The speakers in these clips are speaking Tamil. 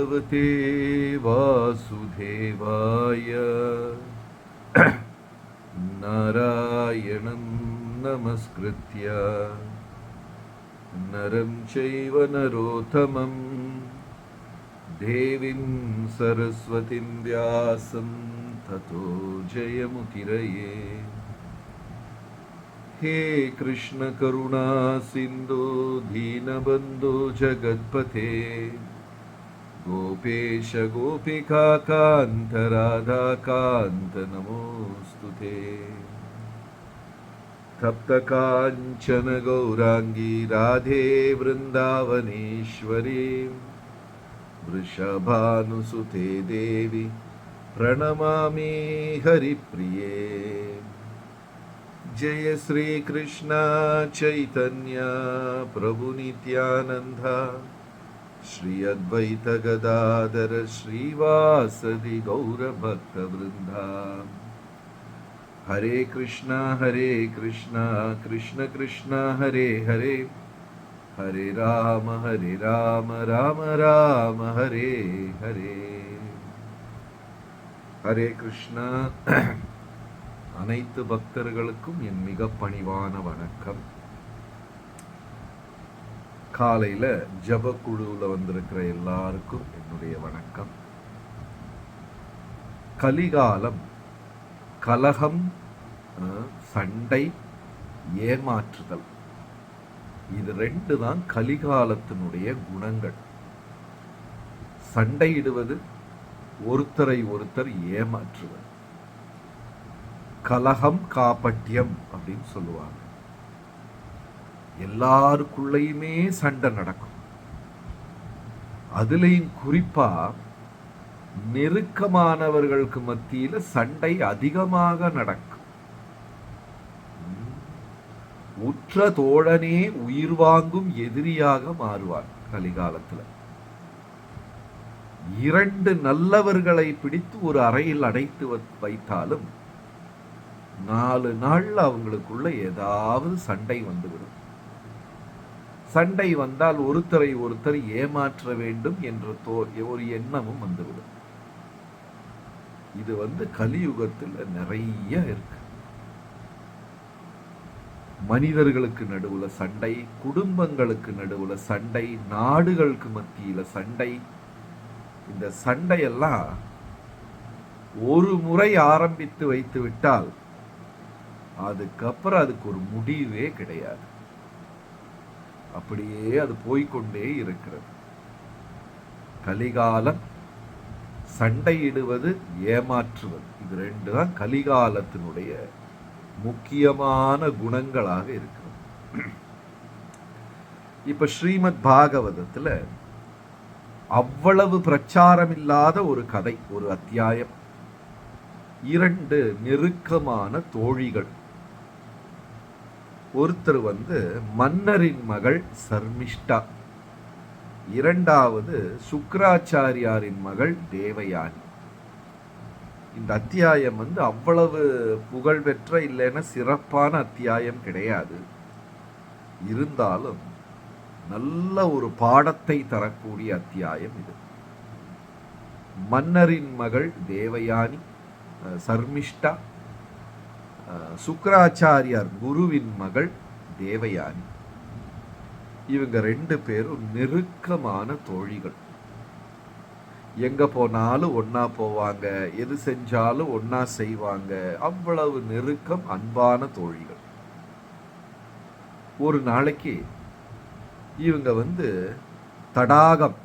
भगवते वासुदेवाय नारायणं नमस्कृत्य नरं चैव नरोत्तमं देवीं सरस्वतीं व्यासं ततो जयमुदीरये। हे कृष्ण करुणा सिंधु दीनबंधु जगत्पते गोपेश गोपिका कांत राधा कांत नमोस्तुते। तप्त कांचन गौरांगी राधे वृंदावनेश्वरी वृषभानुसुते देवी प्रणमामि हरिप्रिये। जय श्री कृष्ण चैतन्य प्रभु नित्यानंद श्री अद्वैत गदाधर श्रीवासदि गौर भक्त वृंदा। हरे कृष्णा कृष्ण कृष्ण हरे हरे, हरे राम राम राम हरे हरे। हरे कृष्णा। அனைத்து பக்தர்களுக்கும் என் மிக பணிவான வணக்கம். காலையில ஜப குழுவில் வந்திருக்கிற எல்லாருக்கும் என்னுடைய வணக்கம். கலிகாலம், கலகம், சண்டை, ஏமாற்றுதல், இது ரெண்டு தான் கலிகாலத்தினுடைய குணங்கள். சண்டையிடுவது, ஒருத்தரை ஒருத்தர் ஏமாற்றுவது, கலகம் காப்பட்டியம் அப்படின்னு சொல்லுவாங்க. எல்லாருக்குள்ளேயுமே சண்டை நடக்கும். அதுலயும் குறிப்பா நெருக்கமானவர்களுக்கு மத்தியில சண்டை அதிகமாக நடக்கும். உற்ற தோழனே உயிர் வாங்கும் எதிரியாக மாறுவார் கலிகாலத்துல. இரண்டு நல்லவர்களை பிடித்து ஒரு அறையில் அடைத்து வைத்தாலும் 4 நாள்ல அவங்களுக்குள்ள ஏதாவது சண்டை வந்துவிடும். சண்டை வந்தால் ஒருத்தரை ஒருத்தர் ஏமாற்ற வேண்டும் என்ற ஒரு எண்ணமும் வந்துவிடும். இது கலியுகத்தில் நிறைய இருக்கு. மனிதர்களுக்கு நடுவுல சண்டை, குடும்பங்களுக்கு நடுவுல சண்டை, நாடுகளுக்கு மத்தியில சண்டை. இந்த சண்டையெல்லாம் ஒரு முறை ஆரம்பித்து வைத்து விட்டால் அதுக்கப்புறம் அதுக்கு ஒரு முடிவே கிடையாது. அப்படியே அது போய்கொண்டே இருக்கிறது. கலிகாலம், சண்டையிடுவது, ஏமாற்றுவது, இது ரெண்டு தான் கலிகாலத்தினுடைய முக்கியமான குணங்களாக இருக்கிறது. இப்ப ஸ்ரீமத் பாகவதத்துல அவ்வளவு பிரச்சாரம் இல்லாத ஒரு கதை, ஒரு அத்தியாயம். 2 நெருக்கமான தோழிகள். ஒருத்தர் மன்னரின் மகள் சர்மிஷ்டா, இரண்டாவது சுக்ராச்சாரியாரின் மகள் தேவயானி. இந்த அத்தியாயம் அவ்வளவு புகழ்பெற்ற இல்லைன்னா சிறப்பான அத்தியாயம் கிடையாது. இருந்தாலும் நல்ல ஒரு பாடத்தை தரக்கூடிய அத்தியாயம் இது. மன்னரின் மகள் தேவயானி, சர்மிஷ்டா, சுக்ராச்சாரியார் குருவின் மகள் தேவயானி. இவங்க 2 பேரும் நெருக்கமான தோழிகள். எங்க போனாலும் ஒன்னா போவாங்க, எது செஞ்சாலும் ஒன்னா செய்வாங்க. அவ்வளவு நெருக்கம், அன்பான தோழிகள். ஒரு நாளைக்கு இவங்க தடாகம்,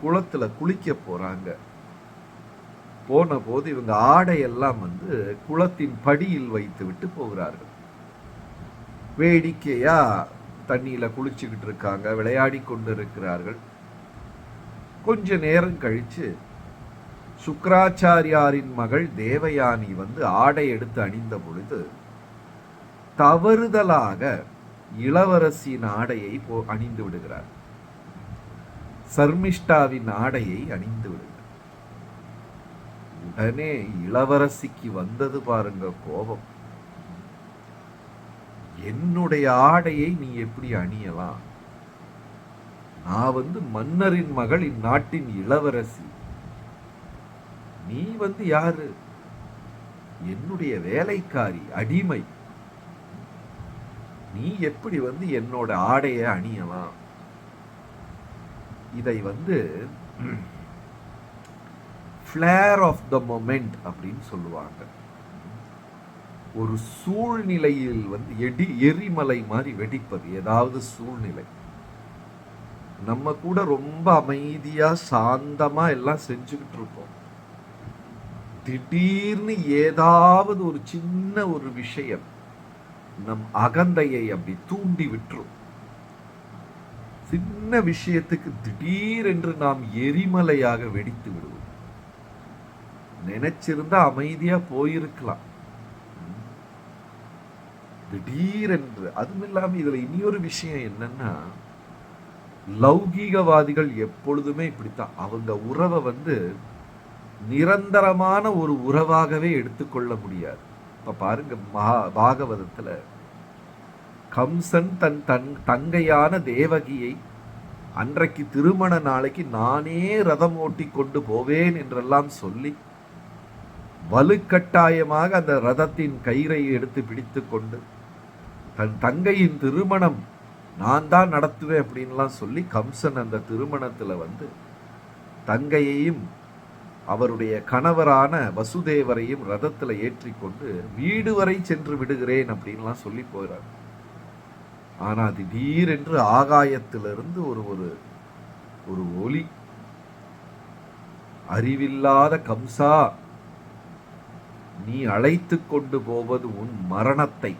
குளத்துல குளிக்க போறாங்க. போன போது இவங்க ஆடையெல்லாம் குளத்தின் படியில் வைத்து விட்டு போகிறார்கள். வேடிக்கையா தண்ணியில குளிச்சுக்கிட்டு இருக்காங்க, விளையாடி கொண்டு இருக்கிறார்கள். கொஞ்ச நேரம் கழிச்சு சுக்ராச்சாரியாரின் மகள் தேவயானி ஆடை எடுத்து அணிந்த பொழுது தவறுதலாக இளவரசியின் ஆடையை அணிந்து விடுகிறார். சர்மிஷ்டாவின் ஆடையை அணிந்து விடுகிறார். உடனே இளவரசிக்கு வந்தது பாருங்க கோபம். என்னுடைய ஆடையை நீ எப்படி அணியலாம்? நான் மன்னரின் மகள், இந்நாட்டின் இளவரசி. நீ யாரு? என்னுடைய வேலைக்காரி, அடிமை. நீ எப்படி என்னோட ஆடைய அணியலாம்? இதை ஃபிளேர் ஆஃப் த மொமெண்ட் அப்படின்னு சொல்லுவாங்க. ஒரு சூழ்நிலையில் எரிமலை மாதிரி வெடிப்பது. ஏதாவது சூழ்நிலை நம்ம கூட ரொம்ப அமைதியா சாந்தமா எல்லாம் செஞ்சுக்கிட்டு இருக்கோம். திடீர்னு ஏதாவது ஒரு சின்ன ஒரு விஷயம் நம் அகந்தையை அப்படி தூண்டி விட்டுரும். சின்ன விஷயத்துக்கு திடீரென்று நாம் எரிமலையாக வெடித்து விடுவோம். நினைச்சிருந்தா அமைதியா போயிருக்கலாம், திடீரென்று. அதுவும் இல்லாம இதுல இனியொரு விஷயம் என்னன்னா, லௌகீகவாதிகள் எப்பொழுதுமே இப்படித்தான். அவங்க உறவை நிரந்தரமான ஒரு உறவாகவே எடுத்துக்கொள்ள முடியாது. இப்ப பாருங்க, பாகவதத்துல கம்சன் தன் தங்கையான தேவகியை அன்றைக்கு திருமண நாளைக்கு நானே ரதம் ஓட்டி கொண்டு போவேன் என்றெல்லாம் சொல்லி வலுக்கட்டாயமாக அந்த ரதத்தின் கயிறை எடுத்து பிடித்து கொண்டு தன் தங்கையின் திருமணம் நான் தான் நடத்துவேன் அப்படின்லாம் சொல்லி கம்சன் அந்த திருமணத்துல தங்கையையும் அவருடைய கணவரான வசுதேவரையும் ரதத்துல ஏற்றி கொண்டு வீடு வரை சென்று விடுகிறேன் அப்படின்லாம் சொல்லி போகிறார். ஆனா திடீரென்று ஆகாயத்திலிருந்து ஒரு ஒலி, அறிவில்லாத கம்சா, நீ அழைத்து கொண்டு போவது உன் மரணத்தை.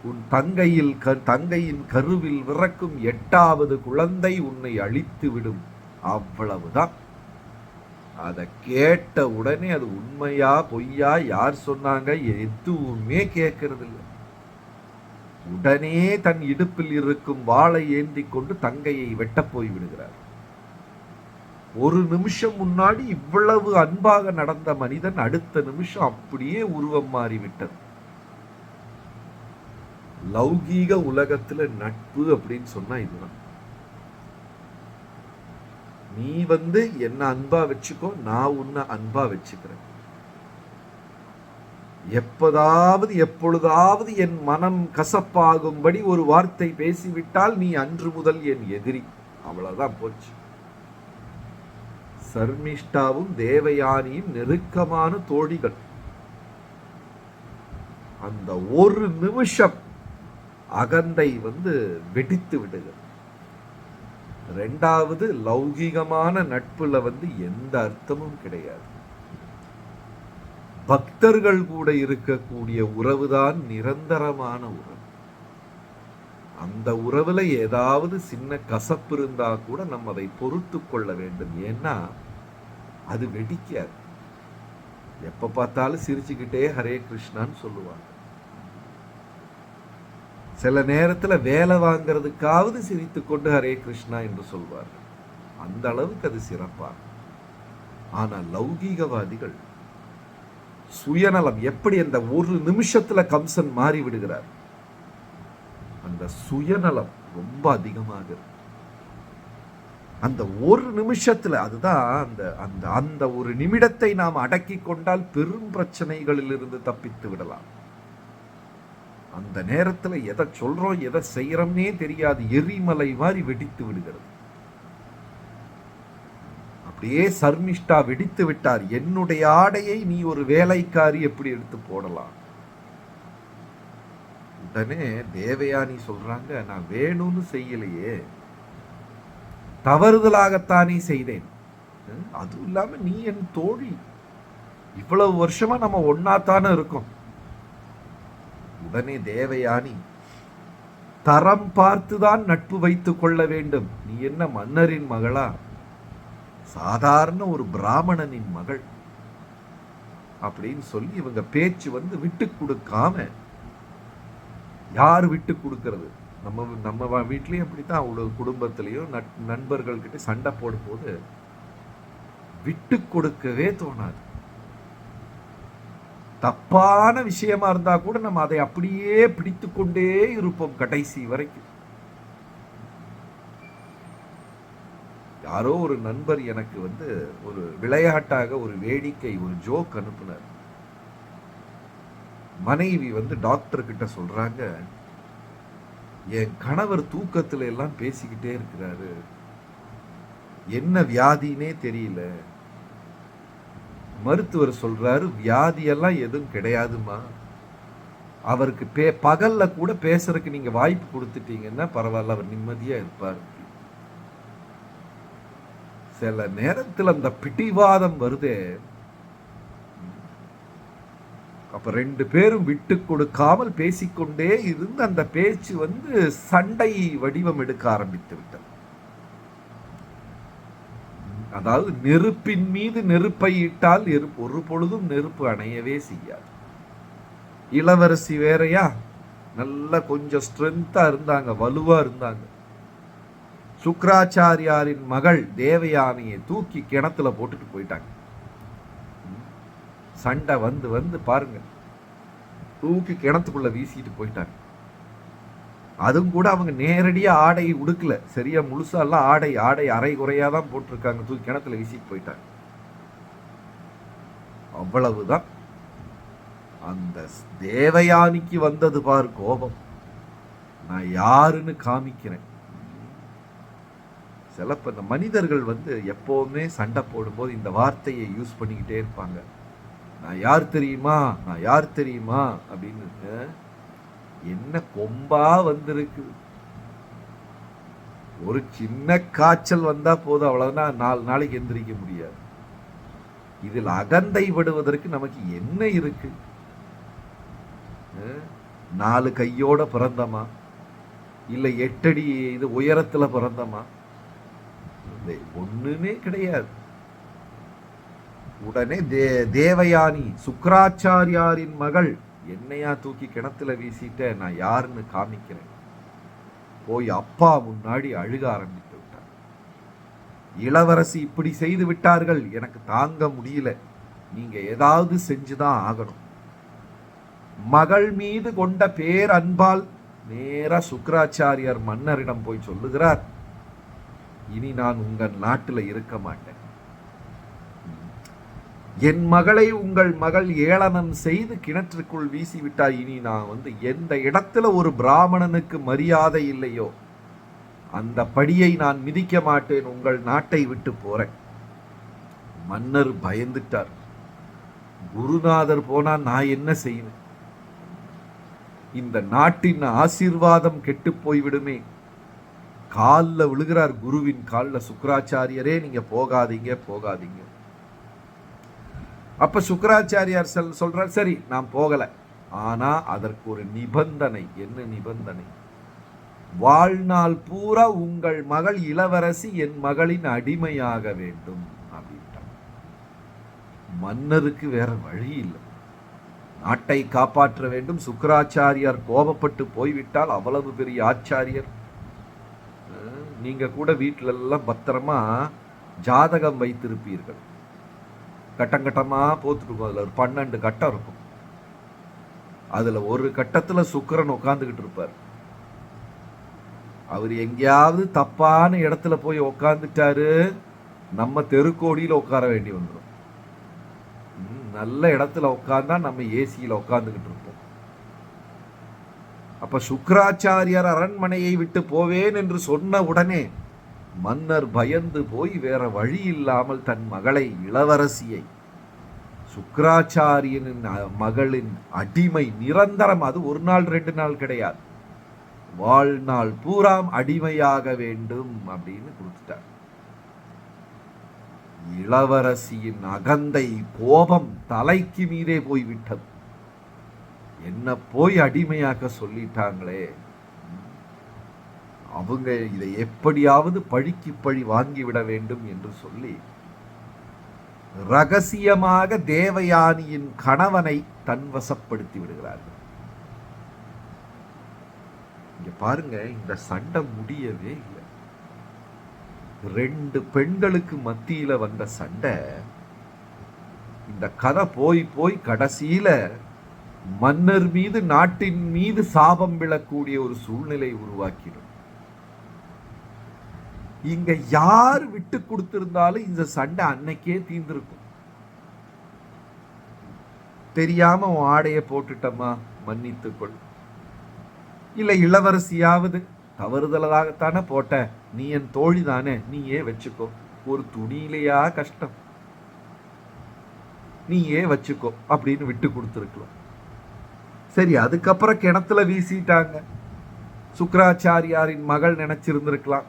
உன் தங்கையின் கருவில் விறக்கும் 8வது குழந்தை உன்னை அழித்து விடும். அவ்வளவுதான். அதை கேட்ட உடனே அது உண்மையா பொய்யா, யார் சொன்னாங்க, எதுவுமே கேட்கறது இல்லை. உடனே தன் இடுப்பில் இருக்கும் வாளை ஏந்தி கொண்டு தங்கையை வெட்ட போய் விடுகிறார். ஒரு நிமிஷம் முன்னாடி இவ்வளவு அன்பாக நடந்த மனிதன் அடுத்த நிமிஷம் அப்படியே உருவம் மாறிவிட்டது. லௌகீக உலகத்துல நட்பு அப்படின்னு சொன்னா இதுதான். நீ என்ன அன்பா வச்சுக்கோ, நான் உன்னை அன்பா வச்சுக்கிறேன். எப்பொழுதாவது என் மனம் கசப்பாகும்படி ஒரு வார்த்தை பேசிவிட்டால் நீ அன்று முதல் என் எதிரி. அவ்வளவுதான் போச்சு. சர்மிஷ்டாவும் தேவயானியும் நெருக்கமான தோழிகள். அந்த ஒரு நிமிஷம் அகந்தை வெடித்து விடுகிறது. 2வது, லௌகீகமான நட்புல எந்த அர்த்தமும் கிடையாது. பக்தர்கள் கூட இருக்கக்கூடிய உறவுதான் நிரந்தரமான உறவு. அந்த உறவுல ஏதாவது சின்ன கசப்பு இருந்தா கூட நம்ம அதை பொறுத்து கொள்ள வேண்டும். ஏன்னா அது வெடிக்காது. எப்ப பார்த்தாலும் சிரிச்சுக்கிட்டே ஹரே கிருஷ்ணான்னு சொல்லுவாங்க. சில நேரத்துல வேலை வாங்கிறதுக்காவது சிரித்து கொண்டு ஹரே கிருஷ்ணா என்று சொல்வார்கள். அந்த அளவுக்கு அது சிறப்பாக. ஆனா லௌகீகவாதிகள் சுயநலம். எப்படி அந்த ஒரு நிமிஷத்துல கம்சன் மாறி விடுகிறார். அந்த சுயநலம் ரொம்ப அதிகமாக இருக்கு. அந்த ஒரு நிமிஷத்துல, அதுதான் அந்த ஒரு நிமிடத்தை நாம் அடக்கி கொண்டால் பெரும் பிரச்சனைகளில் இருந்து தப்பித்து விடலாம். அந்த நேரத்துல எதை சொல்றோம் எதை செய்யறோம்னே தெரியாது. எரிமலை மாதிரி வெடித்து விடுகிறது. அப்படியே சர்மிஷ்டா வெடித்து விட்டார். என்னுடைய ஆடையை நீ ஒரு வேலைக்காரி எப்படி எடுத்து போடலாம்? உடனே தேவயானி சொல்றாங்க, நான் வேணும்னு செய்யலையே, தவறுதலாகத்தானே செய்தேன். அதுவும் இல்லாம நீ என் தோழி, இவ்வளவு வருஷமா நம்ம ஒன்னாத்தானே இருக்கோம். உடனே தேவயானி, தரம் பார்த்துதான் நட்பு வைத்துக் கொள்ள வேண்டும். நீ என்ன மன்னரின் மகளா? சாதாரண ஒரு பிராமணனின் மகள் அப்படின்னு சொல்லி இவங்க பேச்சு விட்டு கொடுக்காம. யாரு விட்டு கொடுக்கறது? நம்ம வீட்லயும் அப்படித்தான். அவ்வளவு குடும்பத்திலையும் நண்பர்கள் கிட்ட சண்டை போடும் போது விட்டு கொடுக்கவே தோணாது. தப்பான விஷயமா இருந்தா கூட நம்ம அதை அப்படியே பிடித்து கொண்டே இருப்போம் கடைசி வரைக்கும். யாரோ ஒரு நண்பர் எனக்கு ஒரு விளையாட்டாக ஒரு வேடிக்கை, ஒரு ஜோக் அனுப்புனார். மனைவி டாக்டர் கிட்ட சொல்றாங்க, என் கணவர் தூக்கத்துல எல்லாம் பேசிக்கிட்டே இருக்கிறாரு, என்ன வியாதினே தெரியல. மருத்துவர் சொல்றாரு, வியாதியெல்லாம் எதுவும் கிடையாதுமா, அவருக்கு பகல்ல கூட பேசுறதுக்கு நீங்க வாய்ப்பு கொடுத்துட்டீங்கன்னா பரவாயில்ல, அவர் நிம்மதியா இருப்பார். சில நேரத்தில் அந்த பிடிவாதம் வருதே, அப்ப 2 பேரும் விட்டு கொடுக்காமல் பேசிக்கொண்டே இருந்து அந்த பேச்சு சண்டை வடிவம் எடுக்க ஆரம்பித்து விட்டது. அதாவது நெருப்பின் மீது நெருப்பை இட்டால் ஒரு பொழுதும் நெருப்பு அணையவே செய்யாது. இளவரசி வேறையா, நல்ல கொஞ்சம் ஸ்ட்ரென்த்தா இருந்தாங்க, வலுவா இருந்தாங்க. சுக்ராச்சாரியாரின் மகள் தேவயானியை தூக்கி கிணத்துல போட்டுட்டு போயிட்டாங்க. சண்டை வந்து பாருங்க, தூக்கி கிணத்துக்குள்ள வீசிட்டு போயிட்டாங்க. அதுவும் கூட அவங்க நேரடியா ஆடை உடுக்கல, சரியா முழுசா எல்லாம் ஆடை அரை குறையாதான் போட்டிருக்காங்க, தூக்கி கிணத்துல வீசிட்டு போயிட்டாங்க. அவ்வளவுதான். அந்த தேவயானிக்கு வந்தது பார் கோபம், நான் யாருன்னு காமிக்கிறேன். சிலப்ப இந்த மனிதர்கள் எப்பவுமே சண்டை போடும்போது இந்த வார்த்தையை யூஸ் பண்ணிக்கிட்டே இருப்பாங்க, நான் யார் தெரியுமா, நான் யார் தெரியுமா அப்படின்னு. என்ன கொம்பா வந்திருக்கு, ஒரு சின்ன காய்ச்சல் வந்தா போதும், அவ்வளவுதான், 4 நாளைக்கு எந்திரிக்க முடியாது. இதில் அகந்தை படுவதற்கு நமக்கு என்ன இருக்கு? 4 கையோட பிறந்தமா, இல்ல 8 அடி இது உயரத்துல பிறந்தமா? ஒண்ணுமே கிடையாது. உடனே தேவயானி, சுக்ராச்சாரியாரின் மகள், என்னையா தூக்கி கிணத்துல வீசிட்ட, நான் யாருன்னு காமிக்கிறேன், போய் அப்பா முன்னாடி அழுக ஆரம்பித்து விட்டார். இளவரசி இப்படி செய்து விட்டார்கள், எனக்கு தாங்க முடியல, நீங்க ஏதாவது செஞ்சுதான் ஆகணும். மகள் மீது கொண்ட பேர் அன்பால் நேரா சுக்ராச்சாரியார் மன்னரிடம் போய் சொல்லுகிறார், இனி நான் உங்கள் நாட்டில் இருக்க மாட்டேன். என் மகளை உங்கள் மகள் ஏளனம் செய்து கிணற்றுக்குள் வீசிவிட்டால் இனி நான் எந்த இடத்துல ஒரு பிராமணனுக்கு மரியாதை இல்லையோ அந்த படியை நான் மிதிக்க மாட்டேன், உங்கள் நாட்டை விட்டு போறேன். மன்னர் பயந்துட்டார். குருநாதர் போனா நான் என்ன செய்வேன்? இந்த நாட்டின் ஆசீர்வாதம் கெட்டு போய்விடுமே. காலில் விழுகிறார், குருவின் காலில், சுக்ராச்சாரியரே நீங்க போகாதீங்க போகாதீங்க. அப்ப சுக்ராச்சாரியார் சொல்றார், சரி நான் போகல, ஆனா அதற்கு ஒரு நிபந்தனை. என்ன நிபந்தனை? வாழ்நாள் பூரா உங்கள் மகள் இளவரசி என் மகளின் அடிமையாக வேண்டும் அப்படின்ட்டார். மன்னருக்கு வேற வழி இல்லை, நாட்டை காப்பாற்ற வேண்டும். சுக்ராச்சாரியார் கோபப்பட்டு போய்விட்டால் அவ்வளவு பெரிய ஆச்சாரியர். நீங்க கூட வீட்டுல எல்லாம் பத்திரமா ஜாதகம் வைத்திருப்பீர்கள், கட்டங்கட்டமா போத்துட்டு, அதுல ஒரு 12 கட்டம் இருக்கும். அதுல ஒரு கட்டத்துல சுக்கிரன் உட்கார்ந்துகிட்டு இருப்பார். அவர் எங்கேயாவது தப்பான இடத்துல போய் உட்கார்ந்துட்டாரு, நம்ம தெருக்கோடியில உட்கார வேண்டி வந்துடும். நல்ல இடத்துல உட்கார்ந்தா நம்ம ஏசியில உட்கார்ந்துகிட்டு இருப்போம். அப்ப சுக்ராச்சாரியார் அரண்மனையை விட்டு போவேன் என்று சொன்ன உடனே மன்னர் பயந்து போய் வேற வழி இல்லாமல் தன் மகளை, இளவரசியை, சுக்ராச்சாரியனின் மகளின் அடிமை, நிரந்தரம், அது 1 நாள் 2 நாள் கிடையாது, வாழ்நாள் பூராம் அடிமையாக வேண்டும் அப்படின்னு கொடுத்துட்டார். இளவரசியின் அகந்தை, கோபம் தலைக்கு மீதே போய்விட்டது. என்ன போய் அடிமையாக்க சொல்லிட்டாங்களே, அவங்க இதை எப்படியாவது பழிக்கு பழி வாங்கிவிட வேண்டும் என்று சொல்லி ரகசியமாக தேவயானியின் கணவனை தன்வசப்படுத்தி விடுகிறார்கள். இங்க பாருங்க, இந்த சண்டை முடியவே இல்லை. 2 பெண்களுக்கு மத்தியில வந்த சண்டை, இந்த கதை போய் போய் கடைசியில மன்னர் மீது, நாட்டின் மீது சாபம் விழக்கூடிய ஒரு சூழ்நிலை உருவாக்கிடும். இங்க யார் விட்டு கொடுத்திருந்தாலும் இந்த சண்டை அன்னைக்கே தீர்ந்திருக்கும். தெரியாம உன் ஆடைய போட்டுட்டம்மா மன்னித்துக்கொள். இல்ல இளவரசியாவது தவறுதலாகத்தானே போட்ட, நீ என் தோழி தானே, நீயே வச்சுக்கோ. ஒரு துணியிலையா கஷ்டம், நீயே வச்சுக்கோ அப்படின்னு விட்டு கொடுத்துருக்கலாம். சரி, அதுக்கப்புறம் கிணத்துல வீசிட்டாங்க. சுக்கராச்சாரியாரின் மகள் நினைச்சிருந்திருக்கலாம்,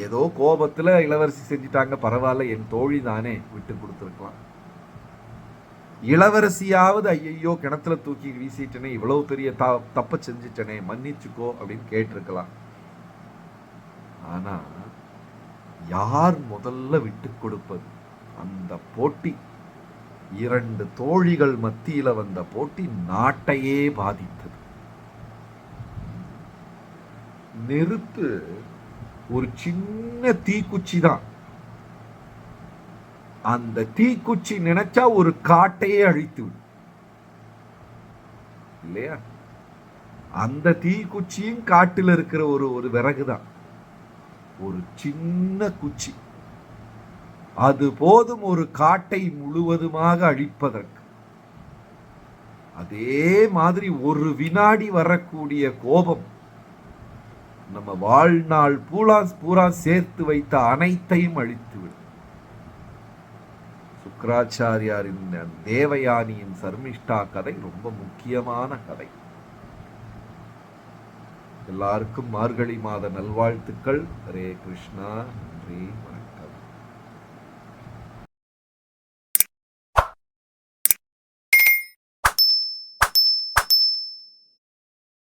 ஏதோ கோபத்துல இளவரசி செஞ்சிட்டாங்க, பரவாயில்ல என் தோழி தானே, விட்டு கொடுத்துருக்கலாம். இளவரசியாவது ஐயோ கிணத்துல தூக்கி வீசிட்டனே, இவ்வளவு பெரிய தப்ப செஞ்சிட்டனே, மன்னிச்சுக்கோ அப்படின்னு கேட்டிருக்கலாம். ஆனா யார் முதல்ல விட்டு கொடுப்பது? அந்த போட்டி, 2 தோழிகள் மத்தியில வந்த போட்டி நாட்டையே பாதித்தது. நெருப்பு ஒரு சின்ன தீக்குச்சி தான். அந்த தீக்குச்சி நினைச்சா ஒரு காட்டையே அழித்து விடும் இல்லையா? அந்த தீக்குச்சியும் காட்டில் இருக்கிற ஒரு விறகுதான், ஒரு சின்ன குச்சி. அது போதும் ஒரு காட்டை முழுவதுமாக அழிப்பதற்கு. அதே மாதிரி ஒரு வினாடி வரக்கூடிய கோபம் நம்ம வாழ்நாள் பூரா சேர்த்து வைத்த அனைத்தையும் அழித்துவிடும். சுக்கராச்சாரியாரின் தேவயானியின் சர்மிஷ்டா கதை ரொம்ப முக்கியமான கதை. எல்லாருக்கும் மார்கழி மாத நல்வாழ்த்துக்கள். ஹரே கிருஷ்ணா. நன்றி.